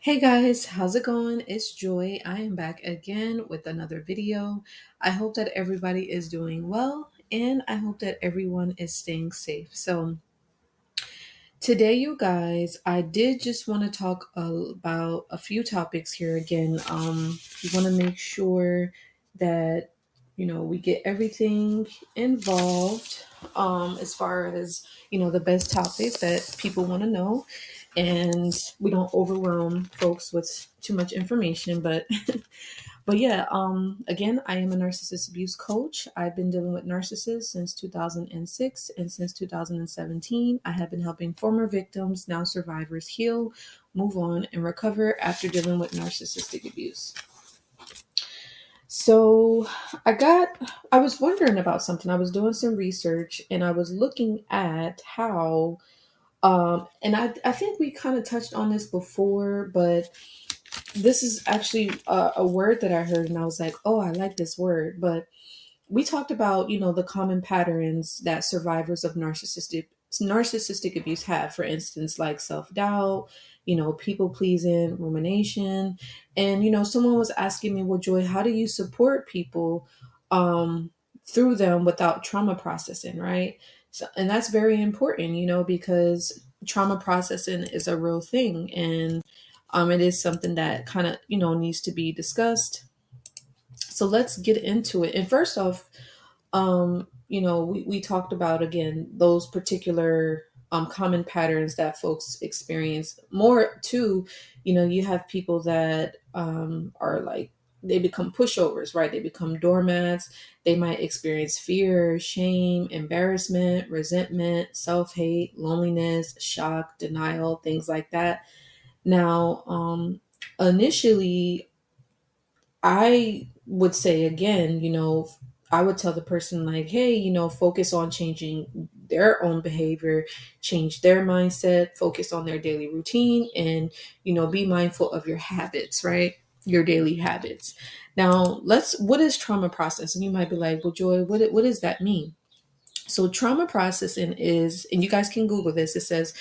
Hey guys, how's it going? It's Joy. I am back again with another video. I hope that everybody is doing well and I hope that everyone is staying safe. So, today, you guys, I did just want to talk about a few topics here again. We want to make sure that we get everything involved as far as the best topics that people want to know, and we don't overwhelm folks with too much information. But yeah, again, I am a narcissist abuse coach. I've been dealing with narcissists since 2006, and since 2017, I have been helping former victims, now survivors, heal, move on, and recover after dealing with narcissistic abuse. So I was wondering about something. I was doing some research and I was looking at how, and I think we kind of touched on this before, but this is actually a word that I heard and I was like, oh, I like this word. But we talked about, the common patterns that survivors of narcissistic abuse have, for instance, like self-doubt, people pleasing, rumination. And, someone was asking me, well, Joy, how do you support people through them without trauma processing, right? So, and that's very important, because trauma processing is a real thing. And it is something that kind of, needs to be discussed. So let's get into it. And first off, we talked about, again, those particular common patterns that folks experience. More too, you have people that are like, they become pushovers, right? They become doormats. They might experience fear, shame, embarrassment, resentment, self-hate, loneliness, shock, denial, things like that. Now, initially, I would say again, I would tell the person like, hey, focus on changing their own behavior, change their mindset, focus on their daily routine, and, be mindful of your habits, right? Your daily habits. Now, what is trauma process? And you might be like, well, Joy, what does that mean? So trauma processing is, and you guys can Google this, it says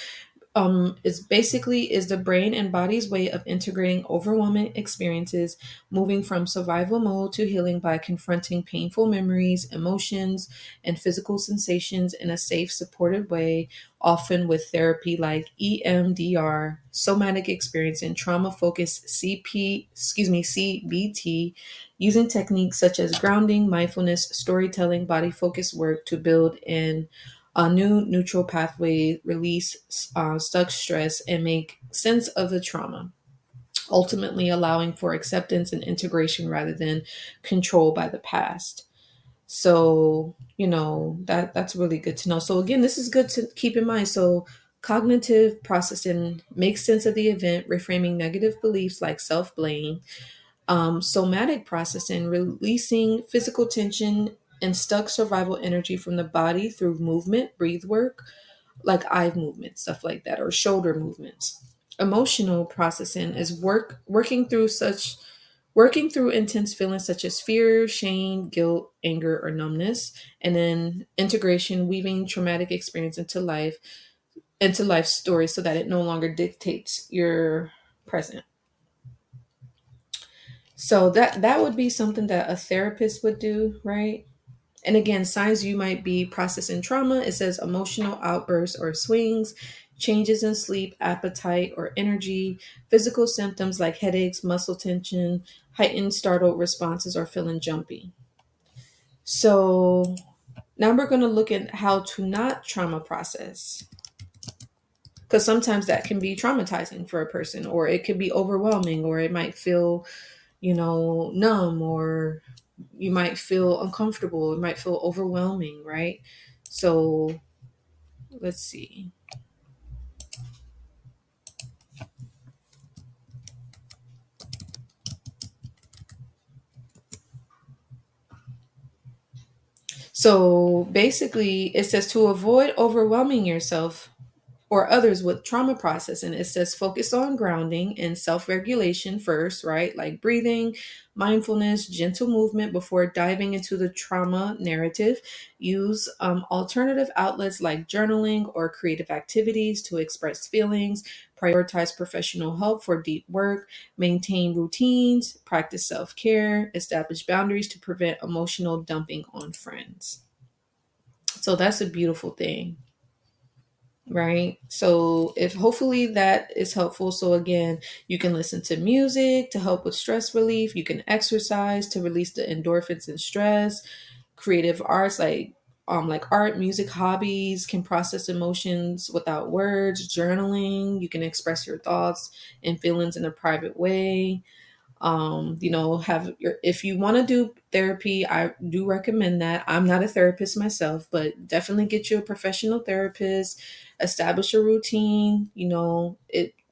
is the brain and body's way of integrating overwhelming experiences, moving from survival mode to healing by confronting painful memories, emotions, and physical sensations in a safe, supported way, often with therapy like EMDR, somatic experience, and trauma-focused CBT, using techniques such as grounding, mindfulness, storytelling, body-focused work to build in a new neutral pathway, release stuck stress, and make sense of the trauma, ultimately allowing for acceptance and integration rather than control by the past. So, that's really good to know. So again, this is good to keep in mind. So cognitive processing makes sense of the event, reframing negative beliefs like self-blame. Somatic processing, releasing physical tension and stuck survival energy from the body through movement, breathe work, like eye movements, stuff like that, or shoulder movements. Emotional processing is working through intense feelings such as fear, shame, guilt, anger, or numbness. And then integration, weaving traumatic experience into life stories so that it no longer dictates your present. So that would be something that a therapist would do, right? And again, signs you might be processing trauma. It says emotional outbursts or swings, changes in sleep, appetite, or energy, physical symptoms like headaches, muscle tension, heightened startled responses, or feeling jumpy. So now we're going to look at how to not trauma process, because sometimes that can be traumatizing for a person, or it could be overwhelming, or it might feel, numb, or you might feel uncomfortable. It might feel overwhelming, right? So let's see. So basically, it says to avoid overwhelming yourself or others with trauma processing, it says focus on grounding and self regulation first, right? Like breathing, mindfulness, gentle movement before diving into the trauma narrative. Use alternative outlets like journaling or creative activities to express feelings. prioritize professional help for deep work, maintain routines, practice self-care, establish boundaries to prevent emotional dumping on friends. So that's a beautiful thing, right? So if hopefully that is helpful. So again, you can listen to music to help with stress relief, you can exercise to release the endorphins and stress, creative arts like art, music, hobbies can process emotions without words, journaling, you can express your thoughts and feelings in a private way. Have your, if you want to do therapy, I do recommend that. I'm not a therapist myself, but definitely get you a professional therapist, establish a routine.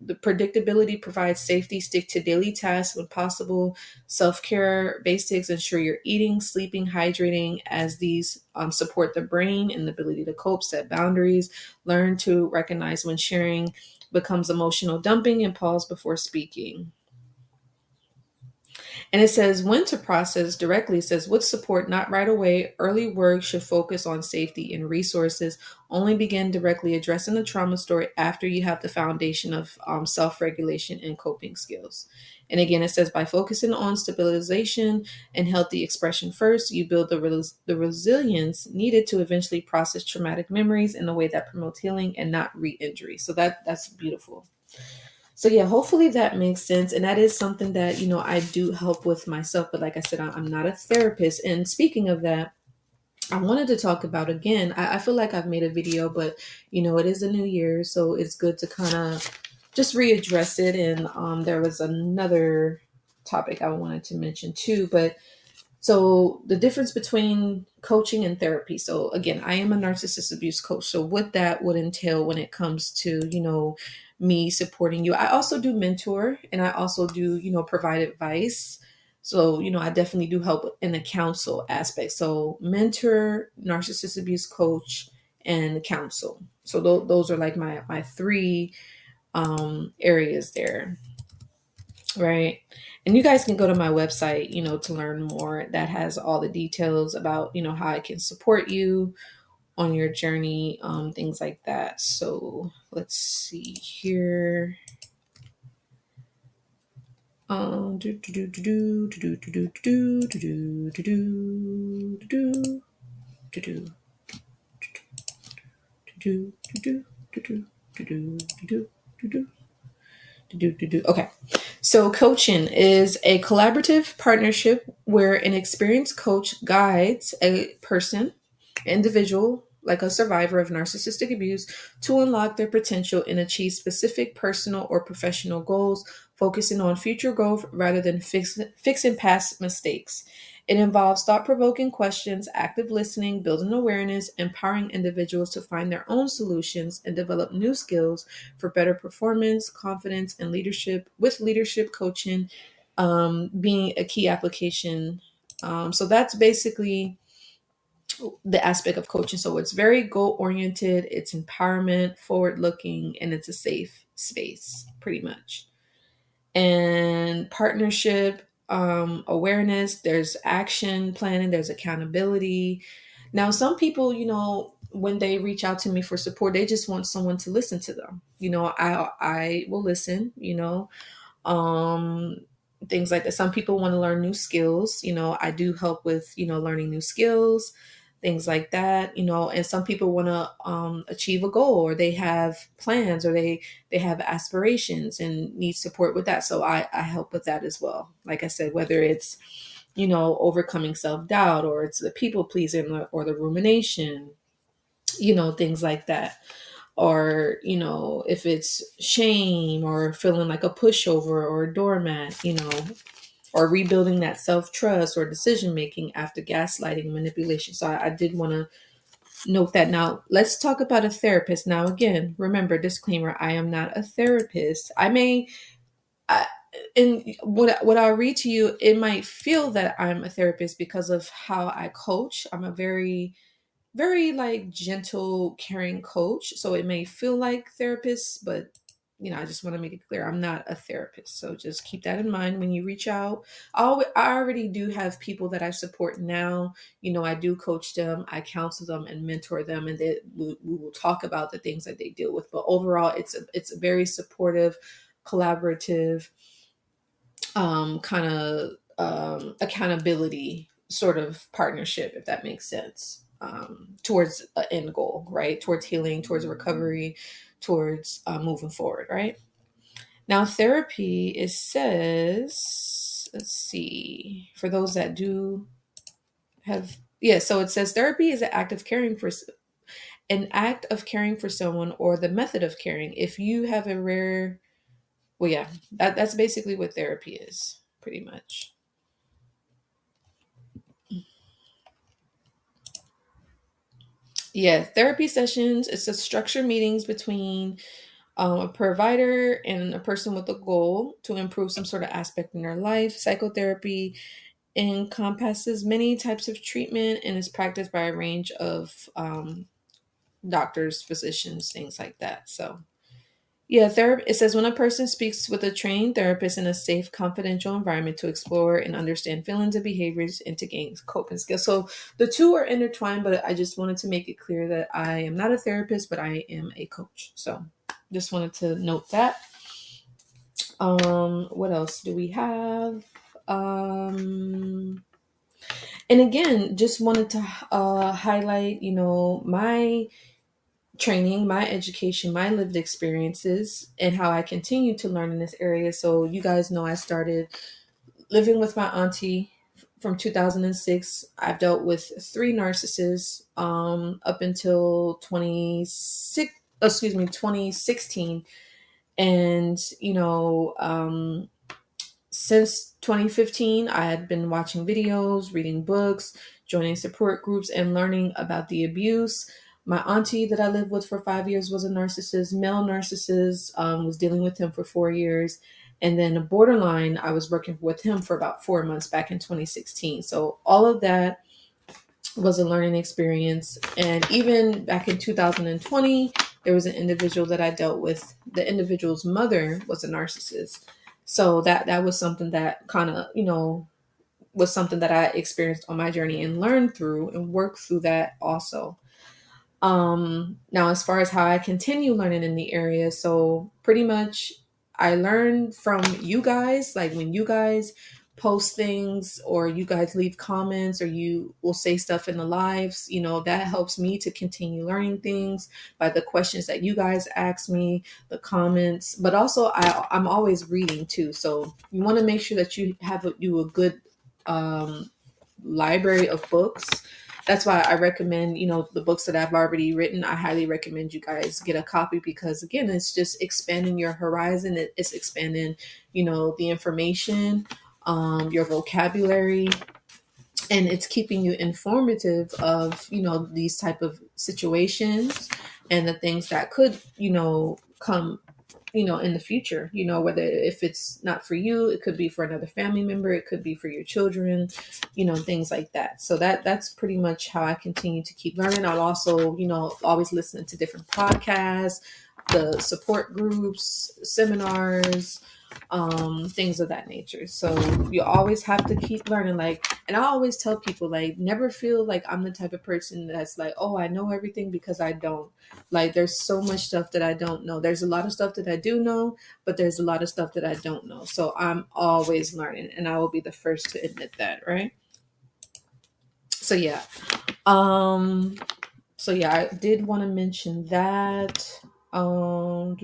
The predictability provides safety, stick to daily tasks when possible, self-care basics, ensure you're eating, sleeping, hydrating, as these support the brain and the ability to cope, set boundaries, learn to recognize when sharing becomes emotional dumping, and pause before speaking. And it says when to process directly. It says with support, not right away. Early work should focus on safety and resources. Only begin directly addressing the trauma story after you have the foundation of self regulation and coping skills. And again, it says by focusing on stabilization and healthy expression first, you build the resilience needed to eventually process traumatic memories in a way that promotes healing and not re injury. So that's beautiful. So yeah, hopefully that makes sense. And that is something that, I do help with myself. But like I said, I'm not a therapist. And speaking of that, I wanted to talk about again, I feel like I've made a video, but it is a new year. So it's good to kind of just readdress it. And there was another topic I wanted to mention too, but so the difference between coaching and therapy. So again, I am a narcissist abuse coach. So what that would entail when it comes to, me supporting you. I also do mentor and I also do, provide advice. So, I definitely do help in the counsel aspect. So mentor, narcissist abuse coach, and counsel. So those are like my three areas there. Right. And you guys can go to my website, to learn more. That has all the details about, how I can support you on your journey, things like that. So let's see here. Do do do do do do do do do do do do do do do do do do do do. Okay. So coaching is a collaborative partnership where an experienced coach guides a person, individual, like a survivor of narcissistic abuse, to unlock their potential and achieve specific personal or professional goals, focusing on future growth rather than fixing past mistakes. It involves thought provoking questions, active listening, building awareness, empowering individuals to find their own solutions and develop new skills for better performance, confidence, and leadership, with leadership coaching being a key application. So that's basically the aspect of coaching. So it's very goal oriented, it's empowerment, forward looking, and it's a safe space, pretty much. And partnership, awareness, there's action planning, there's accountability. Now, some people, when they reach out to me for support, they just want someone to listen to them. I will listen, um, things like that. Some people want to learn new skills. I do help with, learning new skills, things like that, and some people want to achieve a goal, or they have plans, or they have aspirations and need support with that. So I help with that as well. Like I said, whether it's, overcoming self-doubt, or it's the people pleasing, or the rumination, things like that. Or, if it's shame, or feeling like a pushover or a doormat, or rebuilding that self-trust, or decision making after gaslighting and manipulation. So I did want to note that. Now let's talk about a therapist. Now again, remember, disclaimer, I am not a therapist. And what I'll read to you, it might feel that I'm a therapist because of how I coach. I'm a very, very like gentle, caring coach. So it may feel like therapist, but I just want to make it clear, I'm not a therapist. So just keep that in mind when you reach out. I already do have people that I support now. I do coach them, I counsel them and mentor them, and we will talk about the things that they deal with. But overall, it's a very supportive, collaborative, kind of accountability sort of partnership, if that makes sense, towards an end goal, right? Towards healing, towards recovery, towards moving forward, right? Now, therapy, it says, let's see, for those that do have, yeah, so it says therapy is an act of caring for someone, or the method of caring. If you have a rare, well, yeah, that's basically what therapy is, pretty much. Yeah, therapy sessions, it's a structured meetings between a provider and a person with a goal to improve some sort of aspect in their life. Psychotherapy encompasses many types of treatment and is practiced by a range of doctors, physicians, things like that. So, yeah, it says when a person speaks with a trained therapist in a safe, confidential environment to explore and understand feelings and behaviors and to gain coping skills. So the two are intertwined, but I just wanted to make it clear that I am not a therapist, but I am a coach. So just wanted to note that. What else do we have? And again, just wanted to highlight, my training, my education, my lived experiences, and how I continue to learn in this area. So you guys know I started living with my auntie from 2006. I've dealt with three narcissists up until 2016. And, since 2015, I had been watching videos, reading books, joining support groups, and learning about the abuse. My auntie that I lived with for 5 years was a narcissist, male narcissist, was dealing with him for 4 years. And then a borderline, I was working with him for about 4 months back in 2016. So all of that was a learning experience. And even back in 2020, there was an individual that I dealt with. The individual's mother was a narcissist. So that was something that kind of, was something that I experienced on my journey and learned through and worked through that also. Now, as far as how I continue learning in the area, so pretty much I learned from you guys, like when you guys post things or you guys leave comments or you will say stuff in the lives, that helps me to continue learning things by the questions that you guys ask me, the comments, but also I'm always reading too. So you want to make sure that you have a good library of books. That's why I recommend, the books that I've already written. I highly recommend you guys get a copy because, again, it's just expanding your horizon. It's expanding, the information, your vocabulary, and it's keeping you informative of, these type of situations and the things that could, come in the future, whether if it's not for you, it could be for another family member, it could be for your children, things like that. So that's pretty much how I continue to keep learning. I'll also, always listen to different podcasts, the support groups, seminars, things of that nature. So you always have to keep learning. And I always tell people, never feel like I'm the type of person that's like, oh, I know everything, because I don't. There's so much stuff that I don't know. There's a lot of stuff that I do know, but there's a lot of stuff that I don't know. So I'm always learning, and I will be the first to admit that, right? So yeah. I did want to mention that. And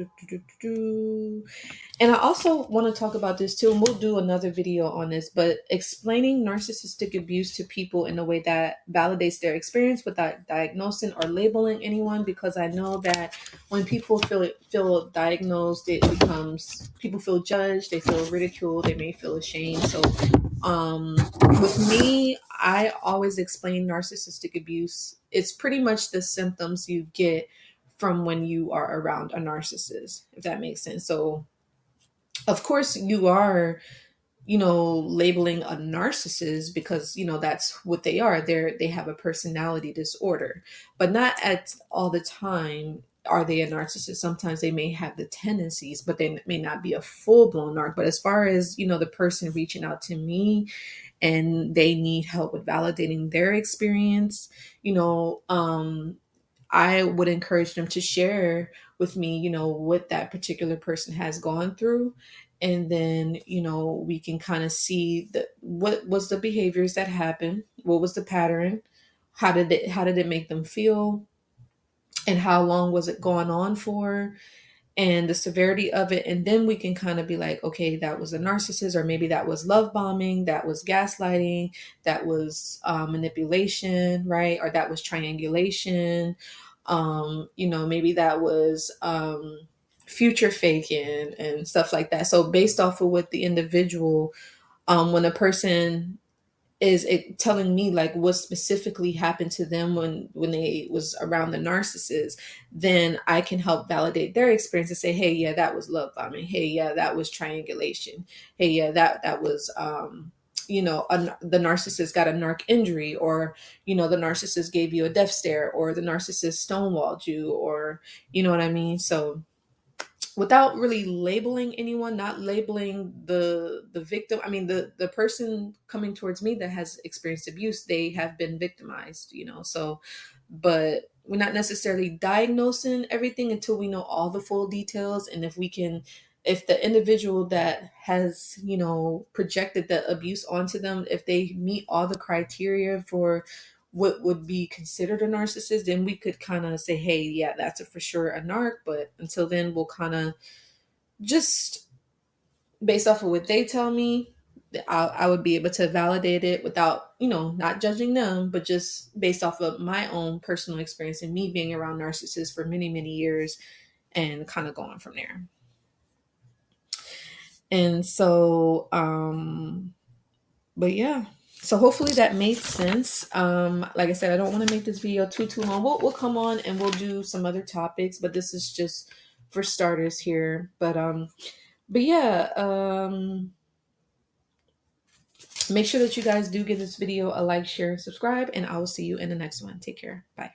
I also want to talk about this too, and we'll do another video on this, but explaining narcissistic abuse to people in a way that validates their experience without diagnosing or labeling anyone, because I know that when people feel diagnosed, it becomes, people feel judged, they feel ridiculed, they may feel ashamed. So with me, I always explain narcissistic abuse. It's pretty much the symptoms you get from when you are around a narcissist, if that makes sense. So of course you are, labeling a narcissist because, that's what they are. They have a personality disorder, but not at all the time. are they a narcissist? Sometimes they may have the tendencies, but they may not be a full-blown narc. But as far as, the person reaching out to me and they need help with validating their experience, I would encourage them to share with me, what that particular person has gone through. And then, we can kind of see what was the behaviors that happened, what was the pattern, how did it make them feel, and how long was it going on for, and the severity of it. And then we can kind of be like, okay, that was a narcissist, or maybe that was love bombing, that was gaslighting, that was manipulation, right? Or that was triangulation. Maybe that was future faking and stuff like that. So based off of what the individual, when a person is it telling me like what specifically happened to them when they was around the narcissist, then I can help validate their experience and say, hey, yeah, that was love bombing. Hey, yeah, that was triangulation. Hey, yeah, that was the narcissist got a narc injury, or the narcissist gave you a death stare, or the narcissist stonewalled you, or what I mean. So without really labeling anyone, not labeling the victim. I mean, the person coming towards me that has experienced abuse, they have been victimized, so, but we're not necessarily diagnosing everything until we know all the full details. And if the individual that has, projected the abuse onto them, if they meet all the criteria for what would be considered a narcissist, then we could kind of say, hey, yeah, that's for sure a narc. But until then, we'll kind of just based off of what they tell me, I would be able to validate it without, not judging them, but just based off of my own personal experience and me being around narcissists for many, many years, and kind of going from there. And so, but yeah. So hopefully that made sense. Like I said, I don't want to make this video too long. We'll come on and we'll do some other topics, but this is just for starters here. But yeah, make sure that you guys do give this video a like, share, and subscribe, and I will see you in the next one. Take care. Bye.